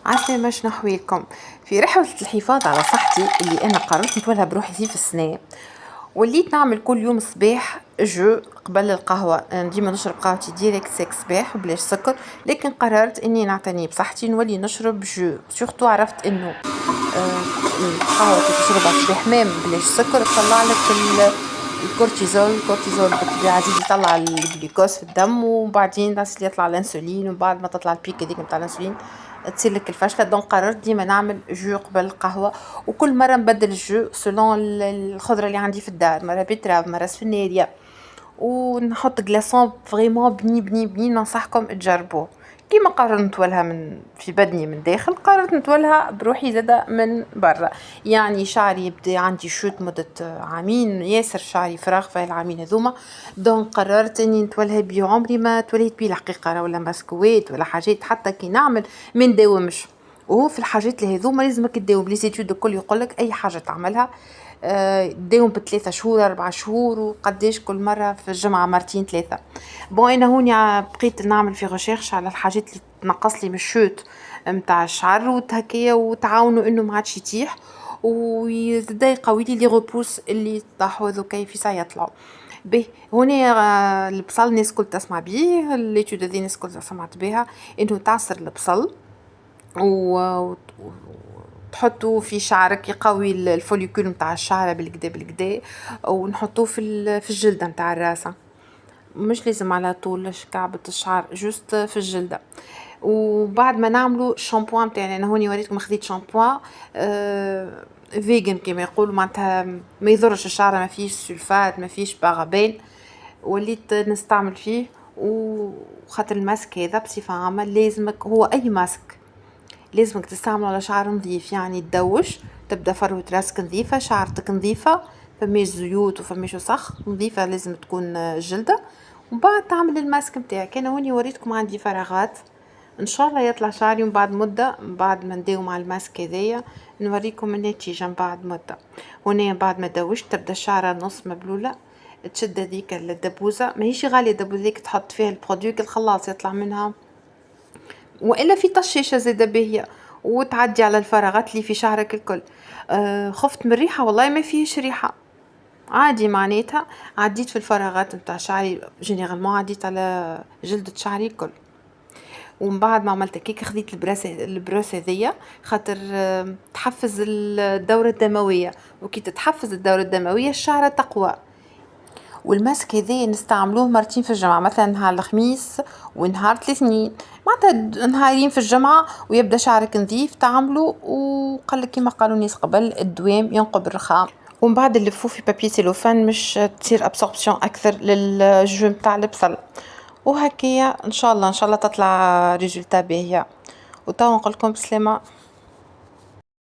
عسلامة، شنو أحوالكم؟ في رحلة الحفاظ على صحتي اللي أنا قررت نتولها بروحي في السنة، وليت نعمل كل يوم صباح جو قبل القهوة. أنا ديما نشرب قهوتي ديريكت سيك صباح وبلاش سكر، لكن قررت إني نعتني بصحتي نولي نشرب جو. سورتو عرفت إنه القهوة اللي تشربها الصباح مام بلاش سكر تطلع لك الكورتيزول بالطبيعة يزيد يطلع الجلوكوز في الدم، وبعدين بس يطلع الانسولين، وبعد ما تطلع البيك هذيك نتاع الانسولين تصير لك الفشلة. دونك قررت ديما نعمل جو قبل القهوة، وكل مرة نبدل الجو سلون الخضرة اللي عندي في الدار، مرة بيتراف مرة سفناريا، ونحط جلاسون فريمون بني بني بني. ننصحكم تجربوه. كيما قررت نتولها من في بدني من داخل، قررت نتولها بروحي زادا من برا. يعني شعري يبدا عندي شوت مدة عامين، ياسر شعري فراغ في العامين هذوما، دونك قررت اني نتولها بيه. عمري ما توليت بيه الحقيقة، ولا مسكوات ولا حاجات، حتى كي نعمل ما نداومش. وهو في الحاجات اللي هذوما لازمك تداوم، لي زيتود الكل يقولك اي حاجة تعملها داوم ب3 شهور 4 شهور، وقداش كل مرة في الجمعة مرتين 3. بون انا هوني بقيت نعمل في ريشيرش على الحاجات اللي تنقص لي من الشوت نتاع الشعر وتهكيا، وتعاونوا انه ما عادش يطيح، ويزيد يقوي لي ريبوس اللي طاحوا ذوك في ساعه يطلعوا به. هنا البصل الناس كل تسمع بيه، ليتود ذي الناس كل سمعت بها، انه تعصر البصل تحطوه في شعرك يقوي الفوليكول نتاع الشعر بالكدا بالكدا، ونحطوه في الجلده نتاع الراسه، مش لازم على طول كعبة الشعر، جوست في الجلدة. وبعد ما نعملو الشامبوان نتاعنا، انا هوني وريتكم خديت شامبوان فيجن كما يقولوا، معناتها ما يضرش الشعر، ما فيش سلفات ما فيش بارابين، وليت نستعمل فيه. وخاطر الماسك هذا بصفة عامة لازمك، هو اي ماسك لازمك تستعمله على شعر نظيف، يعني تدوش تبدا فروة راسك نظيفة، شعرتك نظيفة، فماش زيوت وفماش وسخ، نظيفة لازم تكون الجلدة. وبعد تعمل الماسك نتاعك. انا هوني وريتكم عندي فراغات، ان شاء الله يطلع شعري من بعد مدة، بعد ما نداوم مع الماسك هذايا نوريكم النتيجة من بعد مدة. هنا بعد ما دوشت تبدا الشعرة نص مبلولة، تشد هذيك الدبوزة، ماهيش غالية الدبوزة، تحط فيها البرودوي الخلاص يطلع منها، والا في طشاشه زاده باهيه، وتعدي على الفراغات اللي في شعرك الكل. خفت من الريحه، والله ما فيهش ريحه، عادي معناتها. عديت في الفراغات نتاع شعري جينيرالمون، عديت على جلدة شعري الكل. ومن بعد ما عملت هكاك خديت البروس هذيا، خاطر تحفز الدورة الدموية، وكي تتحفز الدورة الدموية الشعرة تقوى. والماسك هذا نستعملوه مرتين في الجمعة، مثلا نهار الخميس ونهار الاثنين، معناتها نهارين في الجمعة ويبدا شعرك نظيف تعملوا. وقالك كما قالوا الناس قبل، الدوام ينقب الرخام. ومن بعد نلفوه في بابي سيلوفان مش تصير ابسوربسيون اكثر للجو نتاع البصل. وهكيا ان شاء الله تطلع ريزولتا باهيه. وتوا نقول لكم بسلامه.